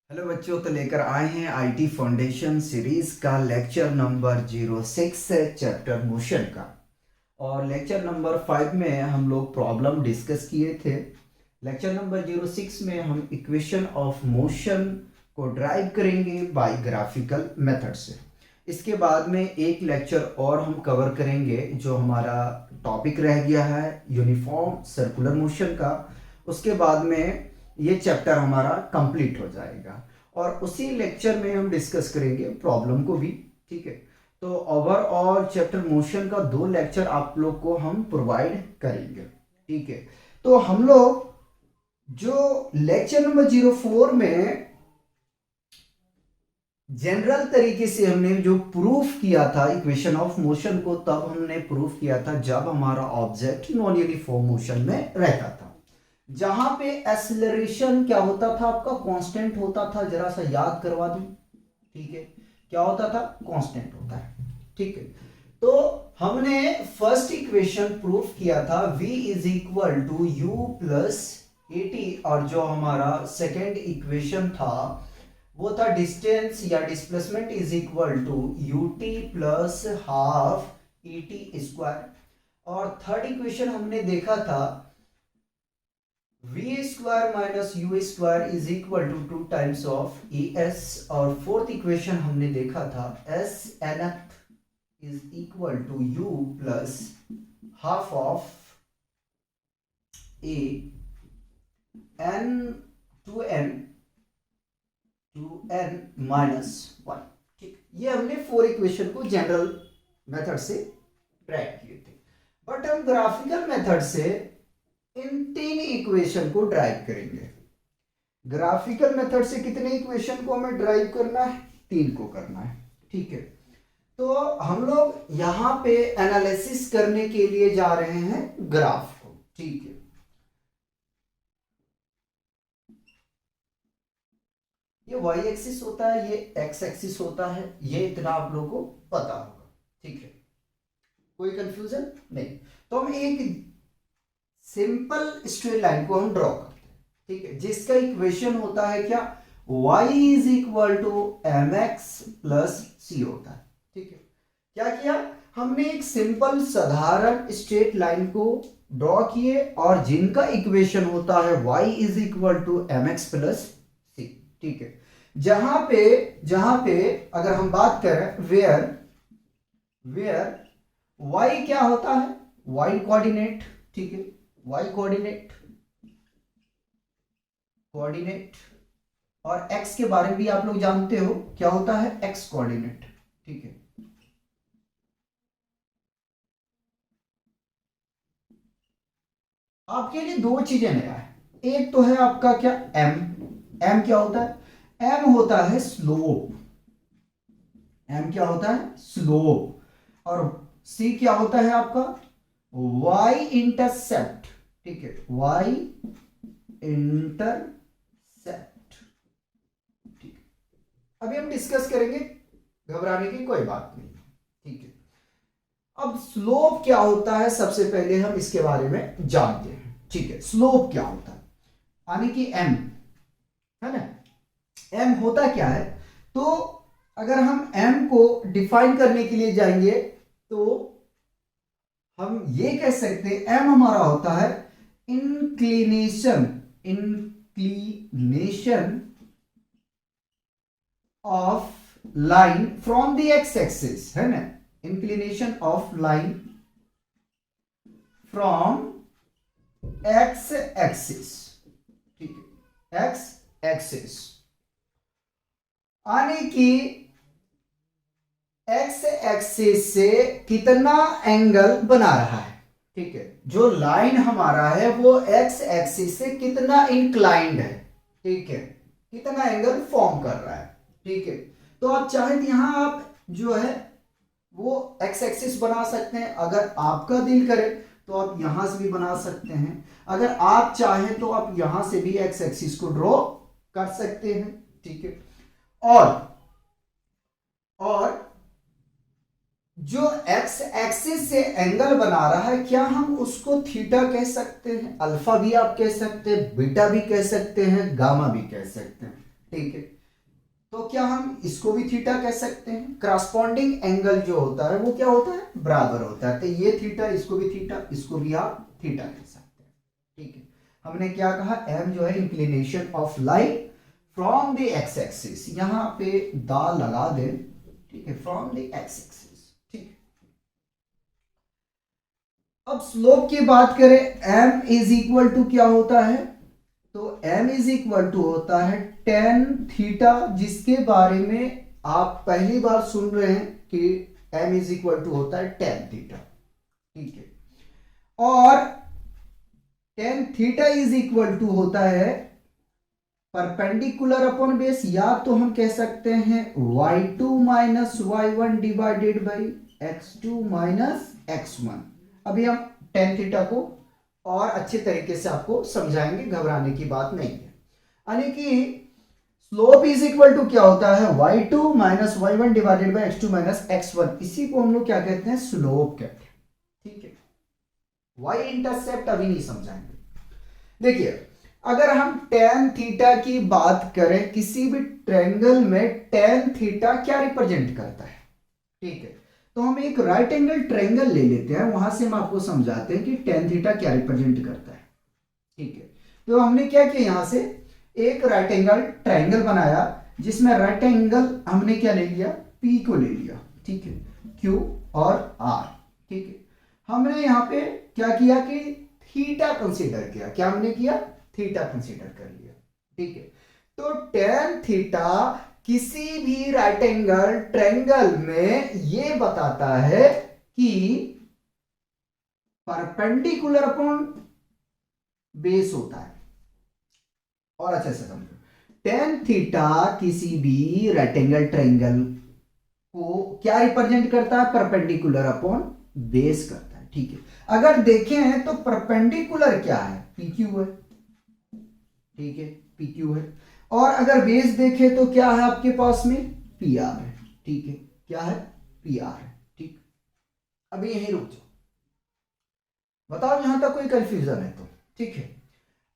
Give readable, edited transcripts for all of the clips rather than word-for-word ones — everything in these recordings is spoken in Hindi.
हेलो बच्चों, तो लेकर आए हैं आईटी फाउंडेशन सीरीज का लेक्चर नंबर 06 चैप्टर मोशन का। और लेक्चर नंबर 5 में हम लोग प्रॉब्लम डिस्कस किए थे। लेक्चर नंबर 06 में हम इक्वेशन ऑफ मोशन को ड्राइव करेंगे बाय ग्राफिकल मेथड से। इसके बाद में एक लेक्चर और हम कवर करेंगे जो हमारा टॉपिक रह गया है यूनिफॉर्म सर्कुलर मोशन का। उसके बाद में ये चैप्टर हमारा कंप्लीट हो जाएगा और उसी लेक्चर में हम डिस्कस करेंगे प्रॉब्लम को भी। ठीक है, तो ओवरऑल चैप्टर मोशन का 2 लेक्चर आप लोग को हम प्रोवाइड करेंगे। ठीक है, तो हम लोग जो लेक्चर नंबर 04 में जनरल तरीके से हमने जो प्रूफ किया था इक्वेशन ऑफ मोशन को, तब हमने प्रूफ किया था जब हमारा ऑब्जेक्ट नॉन यूनिफॉर्म मोशन में रहता था, जहां पे एक्सेलरेशन क्या होता था, आपका कांस्टेंट होता था। जरा सा याद करवा दूं। ठीक है, क्या होता था? कांस्टेंट होता है। ठीक है, तो हमने फर्स्ट इक्वेशन प्रूफ किया था v is equal to u plus a t, और जो हमारा सेकेंड इक्वेशन था वो था डिस्टेंस या displacement is equal to u t plus half e t square. और थर्ड इक्वेशन हमने देखा था v square minus u square is equal to 2 times of e s. और फोर्थ इक्वेशन हमने देखा था s n f is equal to u plus half of a n two n minus one. ठीक, ये हमने 4 इक्वेशन को जनरल मेथड से ड्राइव किए थे। बट हम ग्राफिकल मेथड से इन 3 इक्वेशन को ड्राइव करेंगे। ग्राफिकल मेथड से कितने इक्वेशन को हमें ड्राइव करना है? 3 को करना है। ठीक है, तो हम लोग यहां पे एनालिसिस करने के लिए जा रहे हैं ग्राफ को। ठीक है, ये वाई एक्सिस होता है, ये एक्स एक्सिस होता है, ये इतना आप लोगों को पता होगा। ठीक है, कोई कंफ्यूजन नहीं। तो हम एक सिंपल स्ट्रेट लाइन को हम ड्रॉ करते हैं। ठीक है, जिसका इक्वेशन होता है क्या? y is equal to m x plus c होता है। ठीक है, क्या किया हमने? एक सिंपल साधारण स्ट्रेट लाइन को ड्रॉ किए और जिनका इक्वेशन होता है y is equal to m x plus c. ठीक है, जहां पे अगर हम बात करें वेयर y क्या होता है? y coordinate. ठीक है, y कोऑर्डिनेट और x के बारे में भी आप लोग जानते हो क्या होता है? x coordinate. ठीक है, आपके लिए 2 चीजें नया है। एक तो है आपका क्या? m क्या होता है? m होता है स्लोप। m क्या होता है? स्लोप। और c क्या होता है आपका? y intercept. ठीक है, y इंटरसेप्ट। ठीक है, अभी हम डिस्कस करेंगे, घबराने की कोई बात नहीं। ठीक है, अब स्लोप क्या होता है सबसे पहले हम इसके बारे में जानते हैं। ठीक है, स्लोप क्या होता है? यानी कि m है ना, m होता क्या है? तो अगर हम m को डिफाइन करने के लिए जाएंगे तो हम ये कह सकते हैं m हमारा होता है inclination of line from the x axis, है ना, inclination of line from x axis. ठीक है, एक्स एक्सिस यानी कि एक्स एक्सिस से कितना एंगल बना रहा है। ठीक है, जो लाइन हमारा है वो एक्स एक्सिस से कितना इंक्लाइंड है। ठीक है, कितना एंगल फॉर्म कर रहा है। ठीक है, तो आप चाहे तो यहां आप जो है वो एक्स एक्सिस बना सकते हैं। अगर आपका दिल करे तो आप यहां से भी बना सकते हैं। अगर आप चाहें तो आप यहां से भी एक्स एक्सिस को ड्रॉ कर सकते हैं। ठीक है, और जो एक्स एक्सिस से एंगल बना रहा है, क्या हम उसको थीटा कह सकते हैं? अल्फा भी आप कह सकते हैं, बीटा भी कह सकते हैं, गामा भी कह सकते हैं। ठीक है, तो क्या हम इसको भी थीटा कह सकते हैं? करस्पॉन्डिंग एंगल जो होता है वो क्या होता है? बराबर होता है। तो ये थीटा, इसको भी थीटा, इसको भी आप थीटा कह सकते हैं। ठीक है, हमने क्या कहा? एम जो है inclination of line from the x axis, यहां पे दा लगा दे। ठीक है, फ्रॉम द एक्स एक्सिस। ठीक, अब स्लोप की बात करें, एम इज इक्वल टू क्या होता है? तो m इज इक्वल टू होता है टेन थीटा, जिसके बारे में आप पहली बार सुन रहे हैं कि m इज इक्वल टू होता है टेन थीटा। ठीक है, और tan theta is equal to होता है परपेंडिकुलर अपॉन बेस, या तो हम कह सकते हैं y2 minus y1 divided by x2 minus x1। अभी हम टेन थीटा को और अच्छे तरीके से आपको समझाएंगे, घबराने की बात नहीं है। यानी कि स्लोप इज इक्वल टू क्या होता है? y2 minus y1 divided by x2 minus x1। इसी को हम लोग क्या कहते हैं? स्लोप कहते हैं। ठीक है, y इंटरसेप्ट अभी नहीं समझाएंगे। देखिए, अगर हम टेन थीटा की बात करें, किसी भी ट्रायंगल में टेन थीटा क्या रिप्रेजेंट करता है? ठीक है, तो हम एक राइट एंगल ट्रायंगल ले लेते हैं, वहां से हम आपको समझाते हैं कि टेन थीटा क्या रिप्रेजेंट करता है। ठीक है, तो हमने क्या किया, यहां से एक राइट एंगल ट्रायंगल बनाया, जिसमें राइट एंगल हमने क्या ले लिया? पी को ले लिया। ठीक है, क्यू और आर। ठीक है, हमने यहां पे क्या किया कि थीटा कंसीडर किया। क्या हमने किया? थीटा कंसीडर कर लिया। ठीक है, तो टेन थीटा किसी भी राइट एंगल ट्रायंगल में ये बताता है कि परपेंडिकुलर अपॉन बेस होता है। और अच्छे से समझो, टेन थीटा किसी भी राइट एंगल ट्रायंगल को क्या रिप्रेजेंट करता है? परपेंडिकुलर अपॉन बेस करता है। ठीक है, अगर देखें तो परपेंडिकुलर क्या है? पी क्यू है। ठीक है, पी क्यू है। और अगर बेस देखें तो क्या है आपके पास में? पी आर है। ठीक है, क्या है? पी आर है। ठीक, अभी यहीं रुक जाओ, बताओ यहां तक कोई कंफ्यूजन है तो? ठीक है,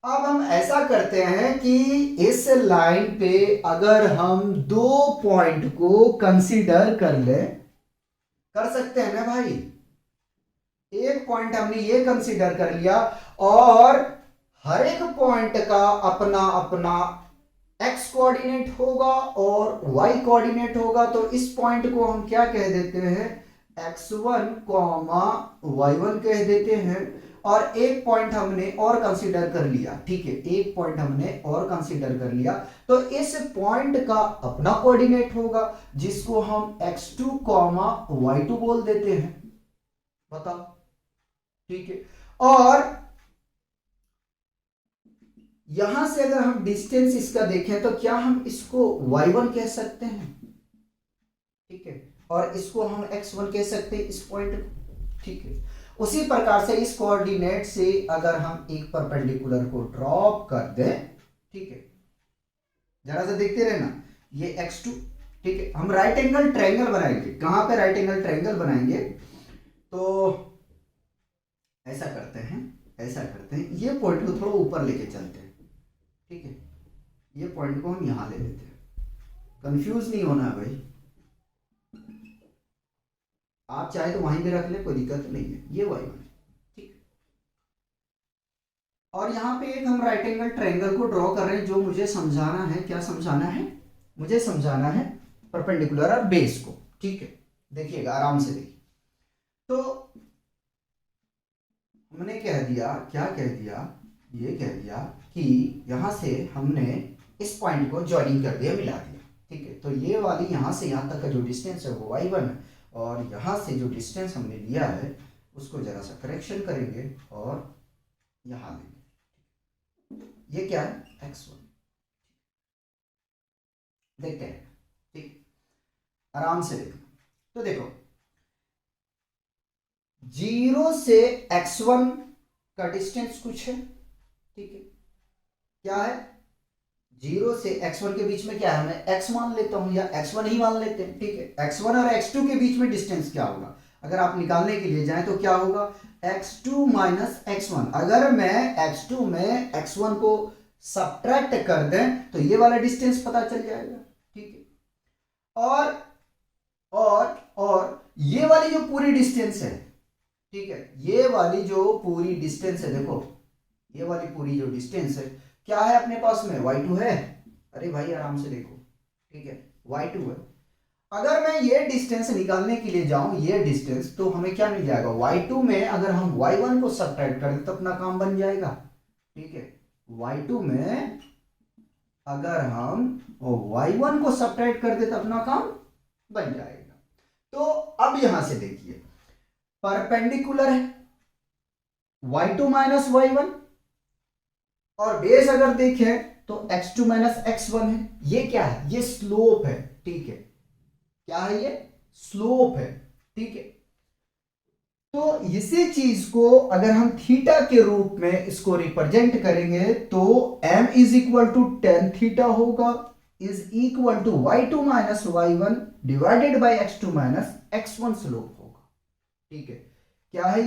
अब हम ऐसा करते हैं कि इस लाइन पे अगर हम दो पॉइंट को कंसीडर कर ले, कर सकते हैं ना भाई? एक पॉइंट हमने ये कंसीडर कर लिया, और हर एक पॉइंट का अपना अपना x कोऑर्डिनेट होगा और y कोऑर्डिनेट होगा। तो इस पॉइंट को हम क्या कह देते हैं? x1 कॉमा y1 कह देते हैं। और एक पॉइंट हमने और कंसीडर कर लिया। ठीक है, एक पॉइंट हमने और कंसीडर कर लिया, तो इस पॉइंट का अपना कोऑर्डिनेट होगा, जिसको हम x2 कॉमा y2 बोल देते हैं। बताओ। ठीक है, और यहां से अगर हम डिस्टेंस इसका देखें तो क्या हम इसको y1 कह सकते हैं? ठीक है, और इसको हम x1 कह सकते हैं, इस पॉइंट को। ठीक है, उसी प्रकार से इस कोऑर्डिनेट से अगर हम एक परपेंडिकुलर को ड्रॉप कर दें, ठीक है, जरा सा देखते रहना, ये x2। ठीक है, हम राइट एंगल ट्रायंगल बनाएंगे। कहां पे राइट एंगल ट्रायंगल बनाएंगे? तो ऐसा करते हैं, ऐसा करते हैं, ये पॉइंट को थोड़ा ऊपर लेके चलते हैं। ठीक है, ये पॉइंट को हम यहां ले लेते हैं। कंफ्यूज नहीं होना है भाई, आप चाहे तो वहीं पे रख ले, कोई दिक्कत नहीं है। ये y1 है। ठीक, और यहां पे एक हम राइट एंगल ट्रायंगल को ड्रॉ कर रहे हैं, जो मुझे समझाना है। क्या समझाना है? मुझे समझाना है परपेंडिकुलर और बेस को। ठीक है, देखिएगा, आराम से देखिए। तो हमने कह दिया, क्या कह दिया? ये कह दिया कि यहां से हमने इस पॉइंट को ज्वाइनिंग कर दिया, मिला दिया। ठीक है, तो ये वाली यहां से यहां तक का जो डिस्टेंस है वो y1 है, और यहां से जो डिस्टेंस हमने लिया है उसको जरा सा करेक्शन करेंगे और यहां लेंगे। ये क्या है? x1। देखते हैं। ठीक, आराम से देखो। तो देखो, 0 से x1 का डिस्टेंस कुछ है। ठीक है, क्या है? 0 से x1 के बीच में क्या है? मैं x मान लेता हूं, या x1 ही मान लेते हैं। ठीक है, x1 और x2 के बीच में डिस्टेंस क्या होगा? अगर आप निकालने के लिए जाएं तो क्या होगा? x2 minus x1। अगर मैं x2 में x1 को सब्ट्रैक्ट कर दें तो ये वाला डिस्टेंस पता चल जाएगा। ठीक है। और ये वाली जो पूरी डिस्टेंस है, ठीक है, ये वाली जो पूरी डिस्टेंस है, देखो ये वाली पूरी जो डिस्टेंस है क्या है अपने पास में, y2 है। अरे भाई आराम से देखो, ठीक है, y2 है। अगर मैं ये डिस्टेंस निकालने के लिए जाऊं, ये डिस्टेंस, तो हमें क्या मिल जाएगा, y2 में अगर हम y1 को सब्ट्रैक्ट करें तो अपना काम बन जाएगा। ठीक है, y2 में अगर हम y1 को सब्ट्रैक्ट कर दे तो अपना काम बन जाएगा। तो अब यहां से देखिए, परपेंडिकुलर है y2 माइनस y1, और बेस अगर देखें तो x2 माइनस x1 है। ये क्या है, ये स्लोप है। ठीक है, क्या है, ये स्लोप है। ठीक है, तो इसी चीज को अगर हम थीटा के रूप में इसको रिप्रेजेंट करेंगे तो m is equal to tan theta होगा, is equal to y2 minus y1 divided by x2 minus x1 slope होगा। ठीक है, क्या है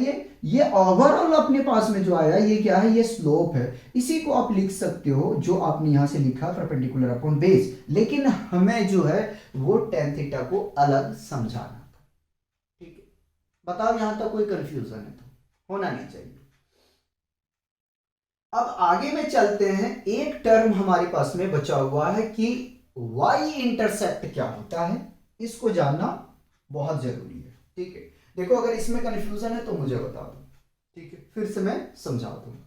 ये ओवरऑल अपने पास में जो आया ये क्या है, ये स्लोप है। इसी को आप लिख सकते हो जो आपने यहां से लिखा परपेंडिकुलर अपॉन बेस, लेकिन हमें जो है वो टेन थीटा को अलग समझाना था। ठीक है, बताओ यहां तक कोई कंफ्यूजन है तो होना नहीं चाहिए। अब आगे में चलते हैं, एक टर्म हमारे पास में बचा हुआ है कि y इंटरसेप्ट क्या होता है, इसको जानना बहुत जरूरी है। ठीक है, देखो अगर इसमें कंफ्यूजन है तो मुझे बता दो। ठीक है, फिर से मैं समझा दूंगा।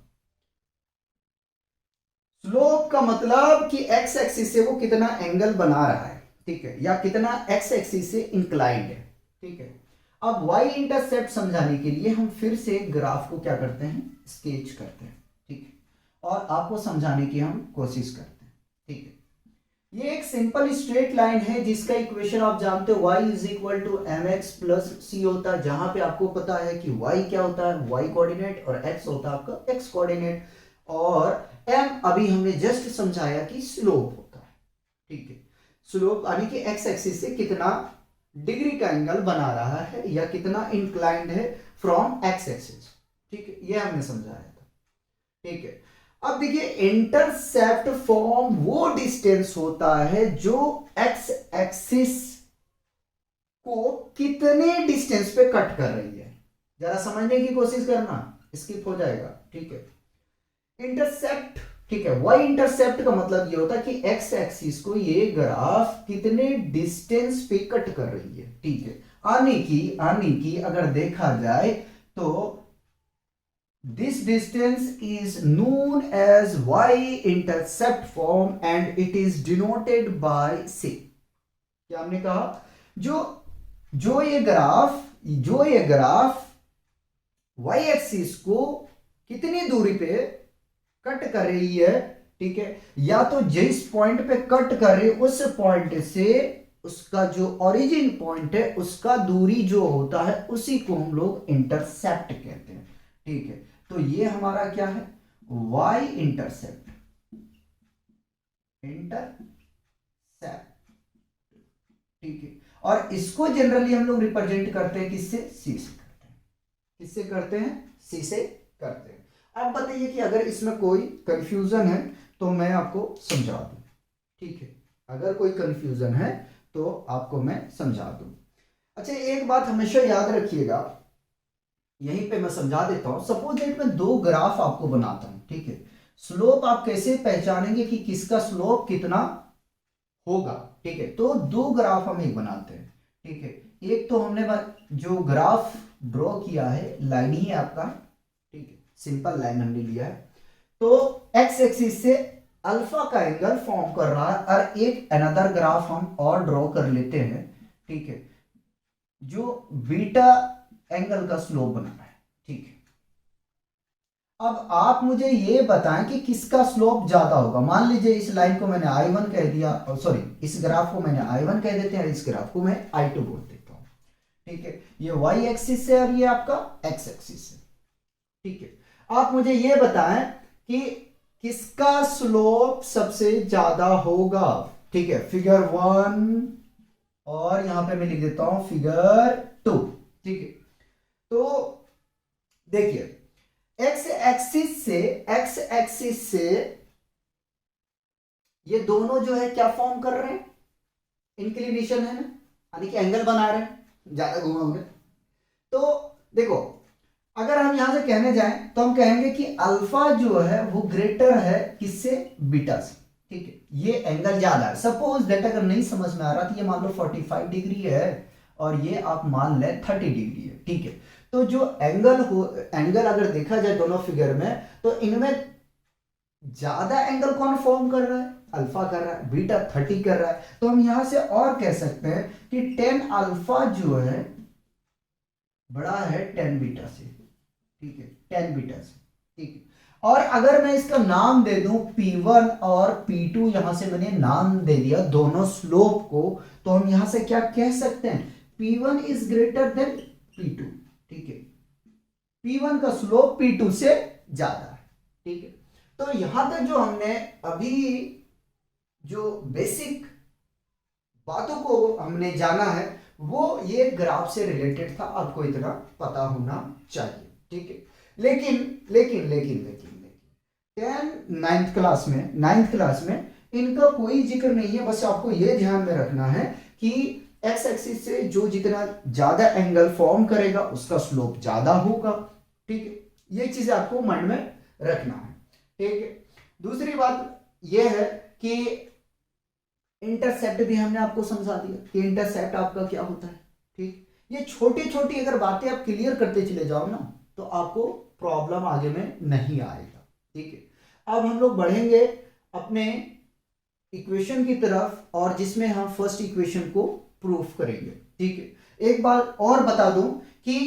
स्लोप का मतलब कि एक्स एक्सिस से वो कितना एंगल बना रहा है, ठीक है, या कितना एक्स एक्सिस से इंक्लाइंड है। ठीक है, अब वाई इंटरसेप्ट समझाने के लिए हम फिर से ग्राफ को क्या करते हैं, स्केच करते हैं। ठीक है, और आपको समझाने की हम कोशिश करते हैं। ठीक है, ये एक सिंपल स्ट्रेट लाइन है जिसका इक्वेशन आप जानते हो, y is equal to m x plus c होता है, जहां पे आपको पता है कि y क्या होता है, y कोऑर्डिनेट, और x होता है आपका x कोऑर्डिनेट, और m अभी हमने जस्ट समझाया कि स्लोप होता है। ठीक है, स्लोप यानी कि x एक्सिस से कितना डिग्री का एंगल बना रहा है या कितना इंक्लाइंड है फ्रॉम x एक्सिस। ठीक है, ये हमने समझाया था। ठीक है, अब देखिए इंटरसेप्ट फॉर्म वो डिस्टेंस होता है जो एक्स एक्सिस को कितने डिस्टेंस पे कट कर रही है। जरा समझने की कोशिश करना, स्किप हो जाएगा। ठीक है, इंटरसेप्ट, ठीक है, वाई इंटरसेप्ट का मतलब ये होता है कि एक्स एक्सिस को ये ग्राफ कितने डिस्टेंस पे कट कर रही है। ठीक है, आने की अगर देखा जाए तो this distance is known as y-intercept form and it is denoted by c। क्या हमने कहा, जो जो ये ग्राफ y एक्सिस को कितनी दूरी पे कट कर रही है, ठीक है, या तो जिस पॉइंट पे कट कर रही है उस पॉइंट से उसका जो ओरिजिन पॉइंट है उसका दूरी जो होता है उसी को हम लोग इंटरसेप्ट कहते हैं। ठीक है, तो ये हमारा क्या है, y इंटरसेप्ट, ठीक है, और इसको जनरली हम लोग रिप्रेजेंट करते हैं किससे, c से करते हैं। किससे करते हैं, c से करते हैं। अब बताइए कि अगर इसमें कोई कंफ्यूजन है तो मैं आपको समझा दूं। ठीक है, अगर कोई कंफ्यूजन है तो आपको मैं समझा दूं। अच्छा, एक बात हमेशा याद रखिएगा, यहीं पे मैं समझा देता हूं। सपोज दैट मैं दो ग्राफ आपको बनाता हूं, ठीक है, स्लोप आप कैसे पहचानेंगे कि किसका स्लोप कितना होगा। ठीक है, तो दो ग्राफ हम एक बनाते हैं। ठीक है, एक तो हमने जो ग्राफ ड्रॉ किया है लाइन ही है आपका, ठीक है, सिंपल लाइन हमने लिया है, तो एक्स एक्सिस से अल्फा का एंगल फॉर्म कर रहा है, और एक अनदर ग्राफ हम और ड्रॉ कर लेते हैं। ठीक है, जो बीटा एंगल का स्लोप बनाना है। ठीक है, अब आप मुझे ये बताएं कि किसका स्लोप ज्यादा होगा। मान लीजिए इस लाइन को मैंने I1 कह दिया, सॉरी इस ग्राफ को मैंने I1 कह देते हैं, इस ग्राफ को मैं I2 बोल देता हूं। ठीक है, ये y एक्सिस से और ये आपका x एक्सिस से। ठीक है, आप मुझे ये बताएं कि किसका स्लोप सबसे ज्यादा होगा। ठीक है, फिगर 1 और यहां पे मैं लिख देता हूं फिगर 2। ठीक है, तो देखिए एक्स एक्सिस से ये दोनों जो है क्या फॉर्म कर रहे हैं, इंक्लिनेशन है ना, यानी कि एंगल बना रहे हैं, ज्यादा घुमाओगे। तो देखो, अगर हम यहां से कहने जाएं तो हम कहेंगे कि अल्फा जो है वो ग्रेटर है किससे, बीटा से। ठीक है, ये एंगल ज्यादा है। सपोज दैट अगर नहीं समझ में आ रहा तो ये मान लो 45 डिग्री है और ये आप मान लें 30 डिग्री है। ठीक है, तो जो एंगल अगर देखा जाए दोनों फिगर में, तो इनमें ज्यादा एंगल कौन फॉर्म कर रहा है, अल्फा कर रहा है, बीटा 30 कर रहा है। तो हम यहां से और कह सकते हैं कि 10 अल्फा जो है बड़ा है 10 बीटा से। ठीक है, 10 बीटा से। ठीक है, और अगर मैं इसका नाम दे दूं P1 और P2, यहां से मैंने नाम दे दिया दोनों स्लोप को, तो हम यहां से क्या कह सकते हैं, P1 is greater than P2। ठीक है, P1 का स्लोप P2 से ज्यादा है। ठीक है, तो यहां तक जो हमने अभी जो बेसिक बातों को हमने जाना है वो ये ग्राफ से रिलेटेड था, आपको इतना पता होना चाहिए। ठीक है, लेकिन लेकिन लेकिन लेकिन लेकिन नाइन्थ क्लास में इनका कोई जिक्र नहीं है। बस आपको ये ध्यान में रखना है कि एक्स एक्सिस से जो जितना ज्यादा एंगल फॉर्म करेगा उसका स्लोप ज्यादा होगा। ठीक है, ये चीज आपको माइंड में रखना है। ठीक है, दूसरी बात यह है कि इंटरसेप्ट भी हमने आपको समझा दिया कि इंटरसेप्ट आपका क्या होता है। ठीक, ये छोटी छोटी अगर बातें आप क्लियर करते चले जाओ ना तो आपको प्रॉब्लम आगे में नहीं आएगा। ठीक है, अब हम लोग बढ़ेंगे अपने इक्वेशन की तरफ और जिसमें हम फर्स्ट इक्वेशन को प्रूफ करेंगे। ठीक है, एक बात और बता दूं कि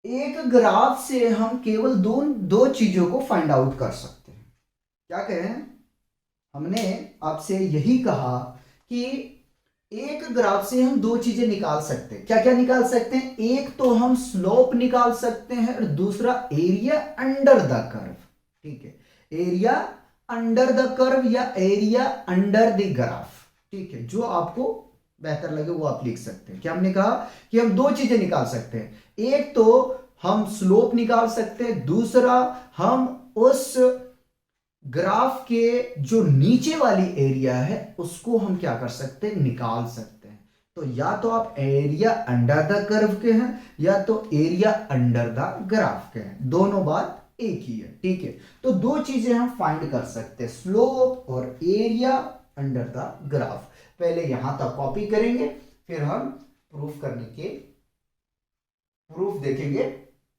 एक ग्राफ से हम केवल दो चीजों को फाइंड आउट कर सकते हैं। क्या कहें, हमने आपसे यही कहा कि एक ग्राफ से हम दो चीजें निकाल सकते हैं। क्या क्या निकाल सकते हैं, एक तो हम स्लोप निकाल सकते हैं और दूसरा एरिया अंडर द कर्व। ठीक है, एरिया अंडर द कर्व या एरिया अंडर द ग्राफ। ठीक है, जो आपको बेहतर लगे वो आप लिख सकते हैं। क्या हमने कहा कि हम दो चीजें निकाल सकते हैं, एक तो हम स्लोप निकाल सकते हैं, दूसरा हम उस ग्राफ के जो नीचे वाली एरिया है उसको हम क्या कर सकते हैं, निकाल सकते हैं। तो या तो आप एरिया अंडर द कर्व के हैं या तो एरिया अंडर द ग्राफ के हैं, दोनों बात एक ही है। ठीक है, तो दो चीजें हम फाइंड कर सकते हैं, स्लोप और एरिया अंडर द ग्राफ। पहले यहां तक कॉपी करेंगे, फिर हम प्रूफ देखेंगे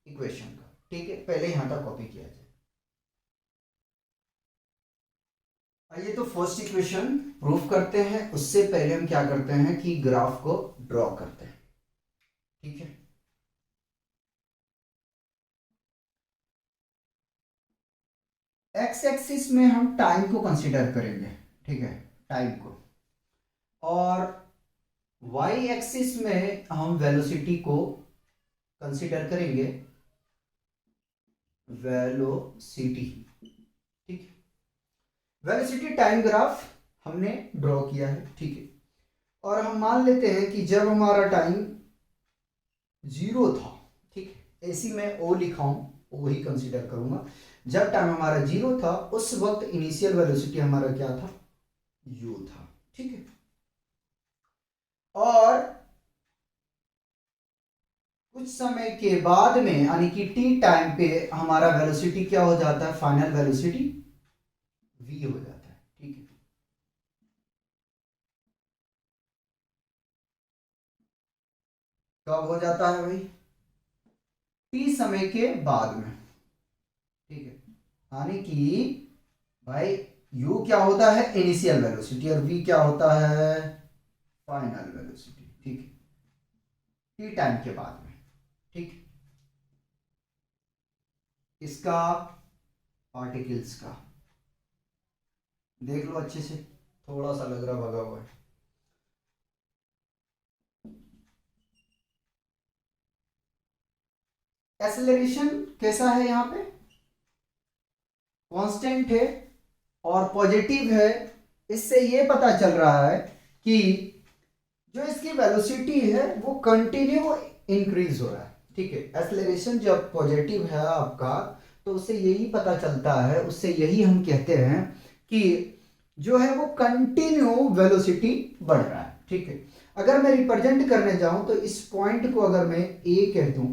इक्वेशन का। ठीक है, पहले यहां तक कॉपी किया जाए। आइए तो फर्स्ट इक्वेशन प्रूफ करते हैं, उससे पहले हम क्या करते हैं कि ग्राफ को ड्रॉ करते हैं। ठीक है, एक्स एक्सिस में हम टाइम को कंसीडर करेंगे। ठीक है, टाइम को, और वाई एक्सिस में हम वेलोसिटी को कंसीडर करेंगे, वेलोसिटी। ठीक है, वेलोसिटी टाइम ग्राफ हमने ड्रॉ किया है। ठीक है, और हम मान लेते हैं कि जब हमारा टाइम 0 था, ठीक है, ऐसी मैं ओ लिखा हूं, वही कंसीडर करूंगा। जब टाइम हमारा 0 था उस वक्त इनिशियल वेलोसिटी हमारा क्या था, u था। ठीक है, और कुछ समय के बाद में यानी कि t टाइम पे हमारा वेलोसिटी क्या हो जाता है, फाइनल वेलोसिटी v हो जाता है। ठीक है, कब हो जाता है भाई, t समय के बाद में। ठीक है, यानी कि भाई u क्या होता है, इनिशियल वेलोसिटी, और v क्या होता है, फाइनल वेलोसिटी। ठीक है, t टाइम के बाद में। ठीक, इसका पार्टिकल्स का देख लो अच्छे से, थोड़ा सा लग रहा भगा हुआ है। एक्सेलरेशन कैसा है, यहां पे कांस्टेंट है और पॉजिटिव है। इससे ये पता चल रहा है कि जो इसकी वेलोसिटी है वो कंटिन्यू इंक्रीज हो रहा है। ठीक है, एक्सेलरेशन जब पॉजिटिव है आपका तो उससे यही पता चलता है, उससे यही हम कहते हैं कि जो है वो कंटिन्यू वेलोसिटी बढ़ रहा है, ठीक है। अगर मैं रिप्रेजेंट करने जाऊं तो इस पॉइंट को अगर मैं ए कह दूं,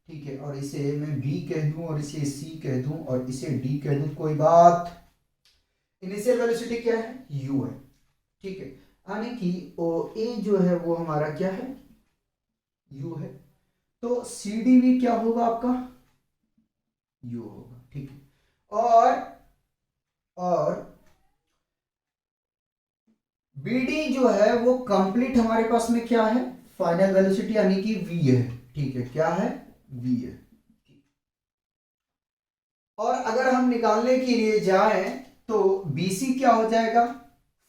ठीक है, और इसे मैं बी कह दूं और इसे सी कह दूं और इसे डी कह दूं, कोई बात। इनिशियल वेलोसिटी क्या है, यू है, ठीक है। यानी कि ओ ए जो है वो हमारा क्या है, यू है। तो सी डी भी क्या होगा आपका, यू होगा, ठीक है। और BD जो है वो कंप्लीट हमारे पास में क्या है, फाइनल वेलोसिटी यानी कि V है, ठीक है, क्या है, V है। और अगर हम निकालने के लिए जाएं तो BC क्या हो जाएगा,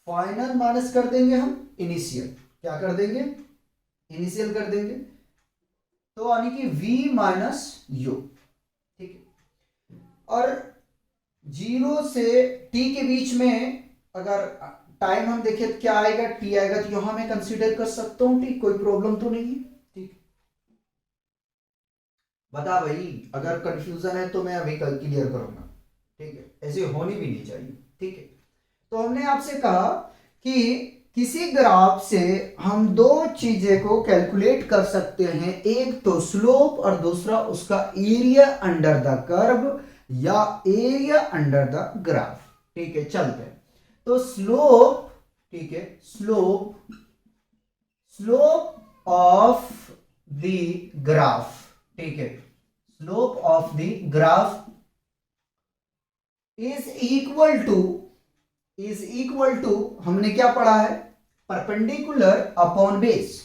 फाइनल माइनस कर देंगे हम इनिशियल, क्या कर देंगे, इनिशियल कर देंगे, तो यानी कि V माइनस यू, ठीक है। और 0 से T के बीच में अगर टाइम हम देखें तो क्या आएगा, T आएगा, तो यहां मैं कंसीडर कर सकता हूं T, कोई प्रॉब्लम तो नहीं है, ठीक। बता भाई, अगर कंफ्यूजन है तो मैं अभी कल क्लियर करूंगा, ठीक है, ऐसे होनी भी नहीं चाहिए, ठीक है। तो हमने आपसे कहा कि किसी ग्राफ से हम दो चीजें को कैलकुलेट कर सकते हैं, एक तो स्लोप और दूसरा उसका एरिया अंडर द कर्व या एरिया अंडर द ग्राफ, ठीक है। चलते हैं, तो स्लोप, ठीक है, स्लोप ऑफ द ग्राफ, ठीक है, slope of the graph is equal to हमने क्या पढ़ा है, परपेंडिकुलर अपॉन बेस।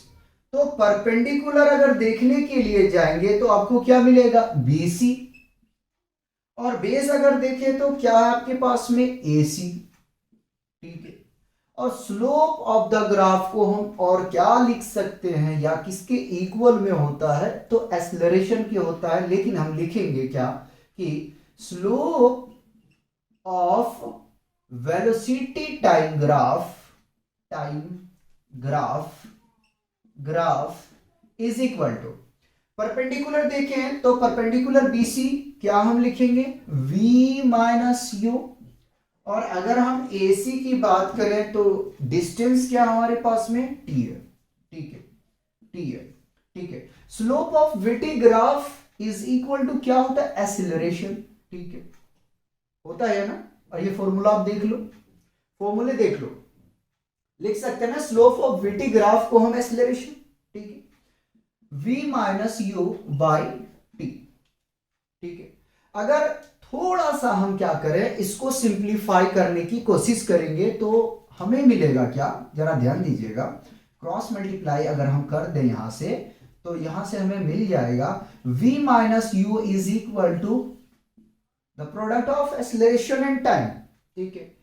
तो परपेंडिकुलर अगर देखने के लिए जाएंगे तो आपको क्या मिलेगा, BC, और बेस अगर देखें तो क्या है आपके पास में AC, ठीक है। और स्लोप ऑफ द ग्राफ को हम और क्या लिख सकते हैं, या किसके इक्वल में होता है, तो एक्सेलरेशन के होता है, लेकिन हम लिखेंगे क्या कि slope of velocity time graph is equal to, perpendicular देखें तो परपेंडिकुलर BC क्या हम लिखेंगे, V माइनस यू। और अगर हम AC की बात करें तो डिस्टेंस क्या हमारे पास में, T है, ठीक है, T है, ठीक है। Slope of VT graph is equal to क्या होता है, एक्सीलरेशन, ठीक है, होता है ना। और ये फॉर्मूला आप देख लो, फॉर्मूले देख लो, लिख सकते हैं ना, स्लोप ऑफ VT ग्राफ को हम एक्सीलरेशन, ठीक है, V minus u by T, ठीक है। अगर थोड़ा सा हम क्या करें, इसको सिंप्लीफाई करने की कोशिश करेंगे तो हमें मिलेगा क्या, जरा ध्यान दीजिएगा, क्रॉस मल्टीप्लाई अगर हम कर दें यहां से, तो यहां से हमें मिल जाएगा V minus u is equal to the product of acceleration and time, ठीक है,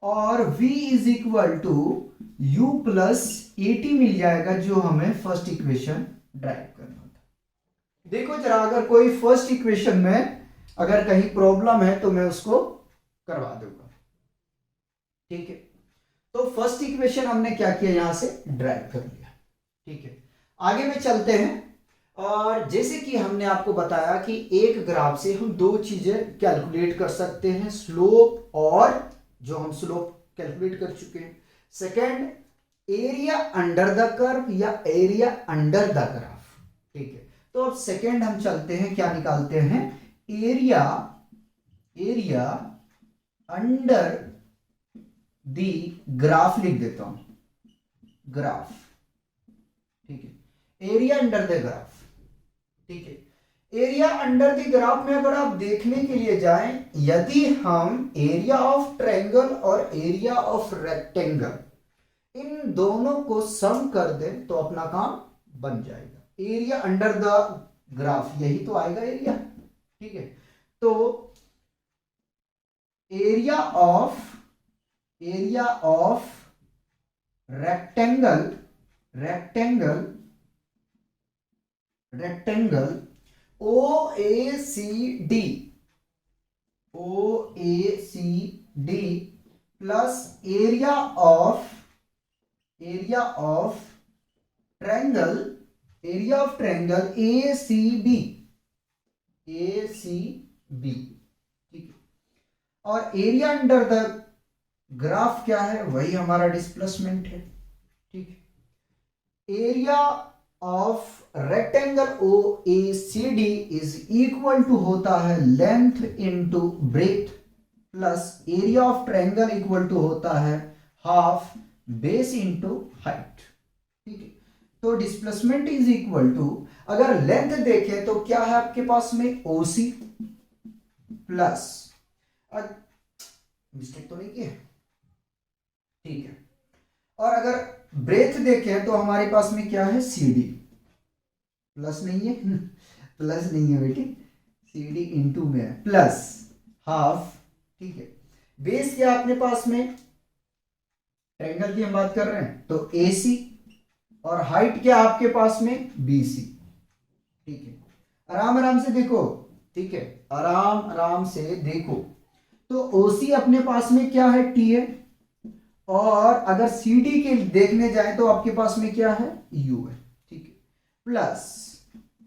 और V is equal to U plus AT मिल जाएगा, जो हमें फर्स्ट इक्वेशन ड्राइव करना था। देखो जरा, अगर कोई फर्स्ट इक्वेशन में अगर कहीं प्रॉब्लम है तो मैं उसको करवा दूंगा, ठीक है। तो फर्स्ट इक्वेशन हमने क्या किया, यहां से ड्राइव कर लिया, ठीक है। आगे में चलते हैं, और जैसे कि हमने आपको बताया कि एक ग्राफ से हम दो चीजें कैलकुलेट कर सकते हैं, स्लोप, और जो हम स्लोप कैलकुलेट कर चुके हैं, second area under the curve या एरिया अंडर द ग्राफ, ठीक है। तो अब सेकंड हम चलते हैं, क्या निकालते हैं, एरिया अंडर द ग्राफ लिख देता हूं, ग्राफ, ठीक है, एरिया अंडर द ग्राफ, ठीक है। एरिया अंडर द ग्राफ में अगर आप देखने के लिए जाएं, यदि हम एरिया ऑफ ट्रायंगल और एरिया ऑफ रेक्टेंगल इन दोनों को सम कर दें तो अपना काम बन जाएगा। एरिया अंडर द ग्राफ यही तो आएगा एरिया, ठीक है। तो area of rectangle OACD plus area of triangle ACB, ठीक है। और एरिया अंडर द ग्राफ क्या है, वही हमारा डिस्प्लेसमेंट है, ठीक है। Area of rectangle O A C D is equal to होता है length into breadth plus area of triangle equal to होता है हाफ बेस इनटू हाइट, ठीक है। तो डिस्प्लेसमेंट इज इक्वल टू, अगर लेंथ देखें तो क्या है आपके पास में ओसी प्लस, मिस्टेक तो नहीं किया, ठीक है। और अगर ब्रेथ देखें तो हमारे पास में क्या है सी डी, प्लस नहीं है प्लस नहीं है बेटी, सी डी इंटू में है प्लस हाफ, ठीक है। बेस क्या अपने पास में, ट्रायंगल की हम बात कर रहे हैं तो ए सी, और हाइट क्या आपके पास में बी सी, ठीक है। आराम आराम से देखो, ठीक है, आराम आराम से देखो। तो ओसी अपने पास में क्या है टी है, और अगर सी डी के देखने जाए तो आपके पास में क्या है यू है, ठीक है, प्लस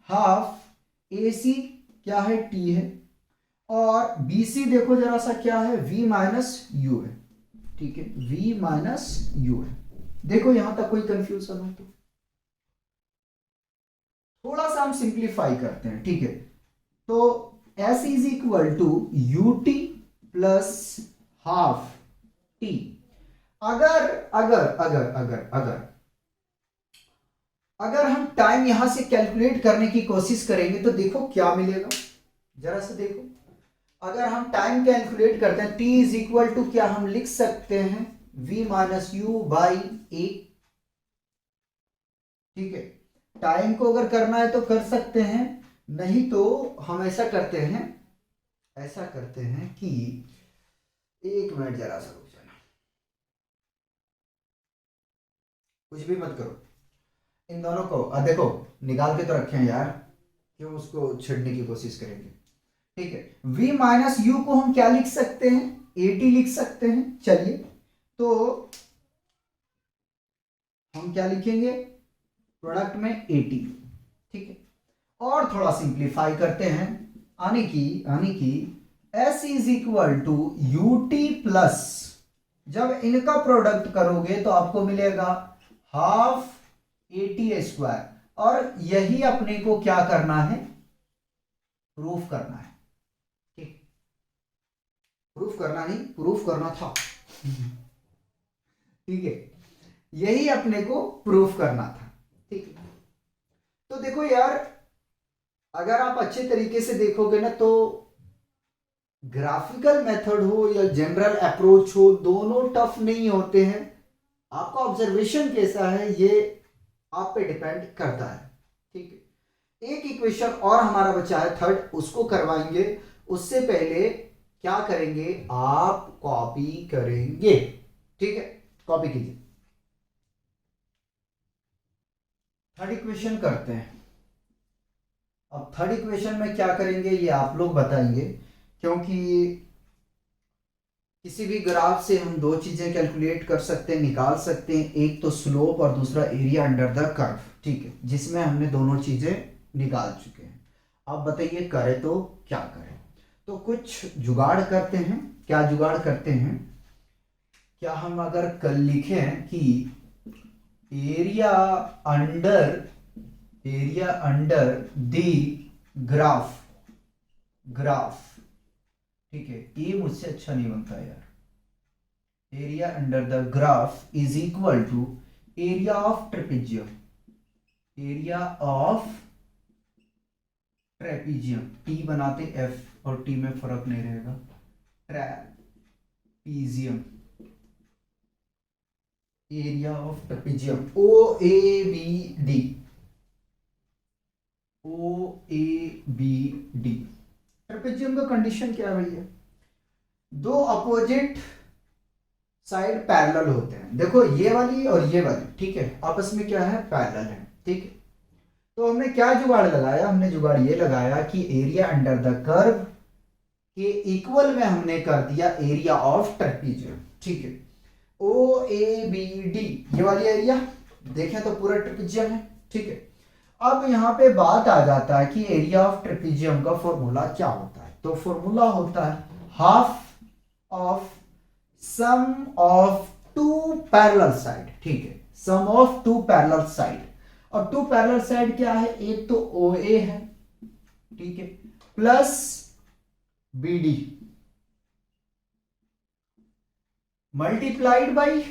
हाफ ए सी क्या है टी है, और बी सी देखो जरा सा क्या है v माइनस यू है, ठीक है, v माइनस यू है। देखो यहां तक कोई कंफ्यूजन हो तो थोड़ा सा हम सिंप्लीफाई करते हैं, ठीक है। तो s is equal to u t plus half t. अगर अगर अगर अगर अगर अगर हम टाइम यहां से कैलकुलेट करने की कोशिश करेंगे तो देखो क्या मिलेगा, जरा से देखो। अगर हम टाइम कैलकुलेट करते हैं t इज इक्वल टू क्या हम लिख सकते हैं v minus u by a, ठीक है। टाइम को अगर करना है तो कर सकते हैं, नहीं तो हम ऐसा करते हैं कि एक मिनट जरा सा रुक जाना, कुछ भी मत करो, इन दोनों को देखो निकाल के तो रखे हैं यार, क्यों उसको छेड़ने की कोशिश करेंगे, ठीक है। v माइनस यू को हम क्या लिख सकते हैं, ए टी लिख सकते हैं। चलिए तो हम क्या लिखेंगे प्रोडक्ट में ए टी, ठीक है। और थोड़ा सिंप्लीफाई करते हैं, आने की s is equal to u t plus, जब इनका प्रोडक्ट करोगे तो आपको मिलेगा हाफ ए टी स्क्वायर, और यही अपने को क्या करना है, प्रूफ करना है, ठीक, प्रूफ करना नहीं, प्रूफ करना था ठीक है, यही अपने को प्रूफ करना था, ठीक है। तो देखो यार, अगर आप अच्छे तरीके से देखोगे ना तो ग्राफिकल मेथड हो या जनरल अप्रोच हो, दोनों टफ नहीं होते हैं। आपका ऑब्जर्वेशन कैसा है ये आप पे डिपेंड करता है, ठीक है। एक इक्वेशन और हमारा बचा है थर्ड, उसको करवाएंगे, उससे पहले क्या करेंगे, आप कॉपी करेंगे, ठीक है, कॉपी कीजिए। थर्ड इक्वेशन करते हैं। अब थर्ड इक्वेशन में क्या करेंगे ये आप लोग बताएंगे, क्योंकि किसी भी ग्राफ से हम दो चीजें कैलकुलेट कर सकते हैं, निकाल सकते हैं, एक तो स्लोप और दूसरा एरिया अंडर द कर्व, ठीक है, जिसमें हमने दोनों चीजें निकाल चुके हैं। अब बताइए करें तो क्या करें, तो कुछ जुगाड़ करते हैं। क्या जुगाड़ करते हैं, क्या हम अगर कल लिखें कि एरिया अंडर द ग्राफ, ठीक है, ये मुझसे अच्छा नहीं बनता यार, area under the graph is equal to area of trapezium, t बनाते एफ और टी में फर्क नहीं रहेगा, trapezium, area of trapezium O A B D. Trapezium का कंडीशन क्या है भैया, दो अपोजिट साइड पैरेलल होते हैं, देखो ये वाली और ये वाली, ठीक है, आपस में क्या है पैरेलल है, ठीक है। तो हमने क्या जुगाड़ लगाया, हमने जुगाड़ ये लगाया कि एरिया अंडर द कर्व के इक्वल में हमने कर दिया एरिया ऑफ ट्रेपेजियम, ठीक है। ओ ए बी डी ये वाली एरिया देखें तो पूरा ट्रेपेजियम है, ठीक है। अब यहां पे बात आ जाता है कि एरिया ऑफ ट्रेपेजियम का फॉर्मूला क्या होता है, तो फॉर्मूला होता है half of sum of two parallel side, ठीक है, sum of two parallel side. और टू पैरेलल साइड क्या है, एक तो ओ ए है, ठीक है, plus B D multiplied by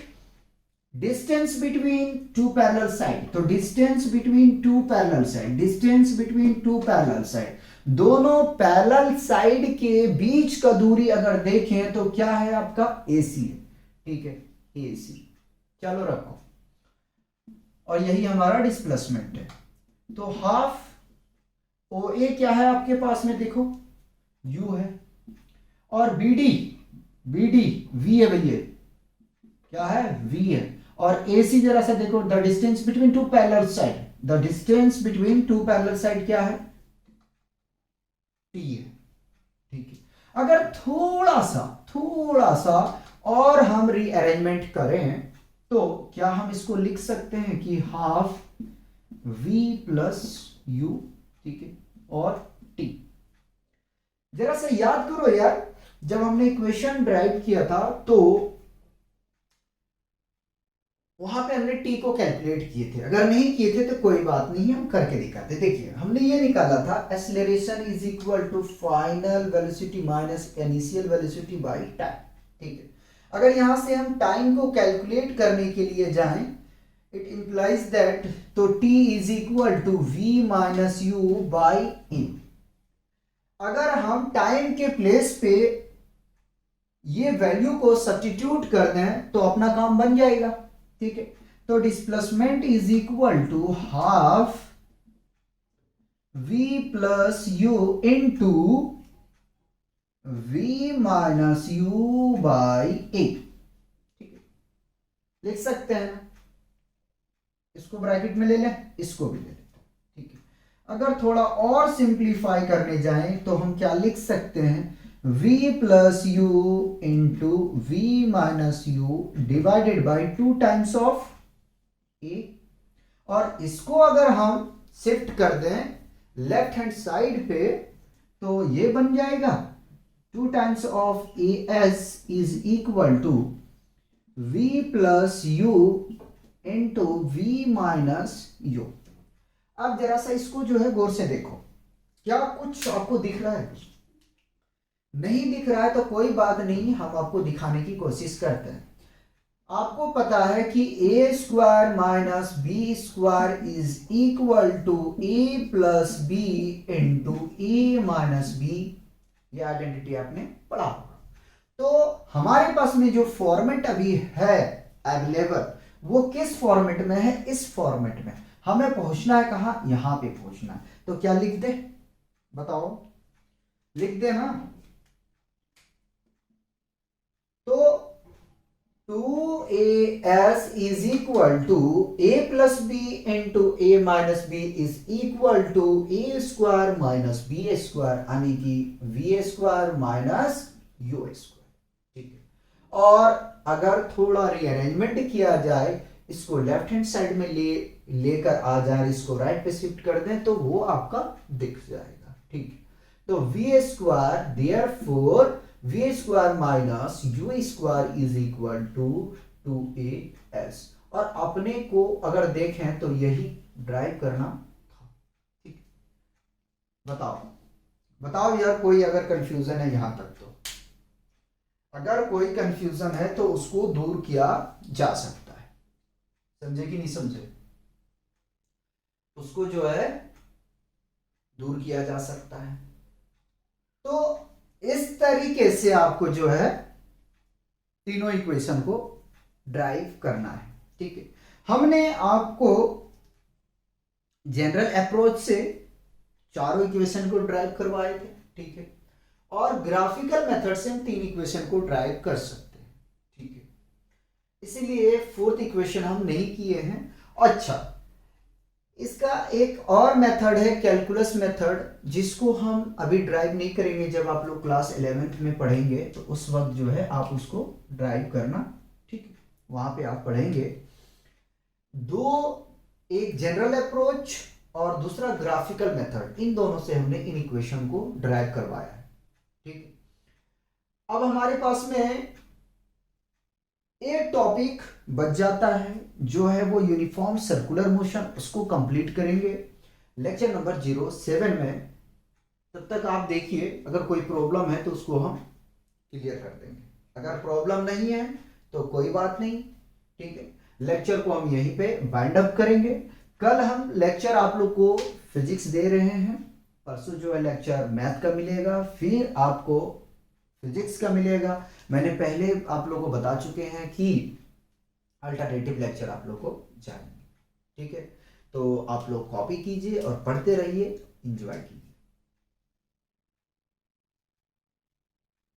distance between two parallel side. तो distance between two parallel side, distance between two parallel side, दोनों पैरेलल साइड के बीच का दूरी अगर देखें तो क्या है आपका AC है, ठीक है, AC। चलो रखो, और यही हमारा डिस्प्लेसमेंट है। तो हाफ OA क्या है आपके पास में, देखो U है, और BD V है भैया, क्या है, V है, और AC जरा सा देखो, the distance between two parallel side, the distance between two parallel side क्या है, T है, ठीक है। अगर थोड़ा सा और हम रीअरेंजमेंट करें तो क्या हम इसको लिख सकते हैं कि हाफ V प्लस U, ठीक है, और T। जरा सा याद करो यार, जब हमने इक्वेशन ड्राइव किया था तो वहां पे हमने टी को कैलकुलेट किए थे, अगर नहीं किए थे तो कोई बात नहीं, हम करके दिखाते। देखिए हमने ये निकाला था, acceleration is equal to final velocity minus initial velocity by time, ठीक है। अगर यहां से हम टाइम को कैलकुलेट करने के लिए जाएं, इट इंप्लाइज दैट, तो t is equal to v minus u by a. अगर हम टाइम के प्लेस पे ये वैल्यू को सब्स्टिट्यूट कर दें तो अपना काम बन जाएगा, ठीक है। तो displacement is equal to half v plus u into v minus u by a, ठीक है, लिख सकते हैं। इसको ब्रैकेट में ले लें, इसको भी ले लें, ठीक है। अगर थोड़ा और सिंप्लीफाई करने जाएं तो हम क्या लिख सकते हैं, v plus u into v minus you divided by 2 times of a। और इसको अगर हम शिफ्ट कर दें लेफ्ट हैंड साइड पे तो ये बन जाएगा 2 times of as is equal to v plus u into v minus u. अब जरा सा इसको जो है गौर से देखो, क्या कुछ आपको दिख रहा है, नहीं दिख रहा है तो कोई बात नहीं, हम आपको दिखाने की कोशिश करते हैं। आपको पता है कि a square minus b square is equal to a plus b into a minus b, ये आइडेंटिटी आपने पढ़ा होगा। तो हमारे पास में जो फॉर्मेट अभी है अवेलेबल, वो किस फॉर्मेट में है, इस फॉर्मेट में। हमें पहुंचना है कहां, यहां पे पहुंचना है। तो क्या लिख दे, बताओ, लिख दे ना। तो 2as is equal to a plus b into a minus b is equal to a square minus b square, यानी कि v square minus u square, ठीक है। और अगर थोड़ा रीअरेंजमेंट किया जाए, इसको लेफ्ट हैंड साइड में लेकर आ जाए, इसको राइट पे शिफ्ट कर दें तो वो आपका दिख जाएगा, ठीक है। तो v square, therefore v square minus u square is equal to 2as। और अपने को अगर देखें तो यही ड्राइव करना था, ठीक। बताओ यार, कोई अगर कंफ्यूजन है यहां तक, तो अगर कोई कंफ्यूजन है तो उसको दूर किया जा सकता है, समझे कि नहीं समझे, उसको जो है दूर किया जा सकता है। तो इस तरीके से आपको जो है तीनों इक्वेशन को ड्राइव करना है, ठीक है। हमने आपको जनरल अप्रोच से चारों इक्वेशन को ड्राइव करवाए थे, ठीक है, और ग्राफिकल मेथड से हम 3 इक्वेशन को ड्राइव कर सकते हैं, ठीक है। इसीलिए 4th इक्वेशन हम नहीं किए हैं। अच्छा, इसका एक और मेथड है कैलकुलस मेथड, जिसको हम अभी ड्राइव नहीं करेंगे, जब आप लोग क्लास 11th में पढ़ेंगे तो उस वक्त जो है आप उसको ड्राइव करना, ठीक है, वहां पे आप पढ़ेंगे। एक जनरल अप्रोच और दूसरा ग्राफिकल मेथड, इन दोनों से हमने इन इक्वेशन को ड्राइव करवाया है, ठीक है। अब हमारे पास में एक टॉपिक बच जाता है जो है वो यूनिफॉर्म सर्कुलर मोशन, उसको कंप्लीट करेंगे लेक्चर नंबर 07 में। तब तक आप देखिए, अगर कोई प्रॉब्लम है तो उसको हम क्लियर कर देंगे, अगर प्रॉब्लम नहीं है तो कोई बात नहीं, ठीक है। लेक्चर को हम यहीं पे वाइंड अप करेंगे। कल हम लेक्चर आप लोग को फिजिक्स दे रहे हैं, परसों जो है लेक्चर मैथ का मिलेगा, फिर आपको फिजिक्स का मिलेगा। मैंने पहले आप लोगों को बता चुके हैं कि अल्टरनेटिव लेक्चर आप लोग को जाएंगे, ठीक है। तो आप लोग कॉपी कीजिए और पढ़ते रहिए, इंजॉय कीजिए।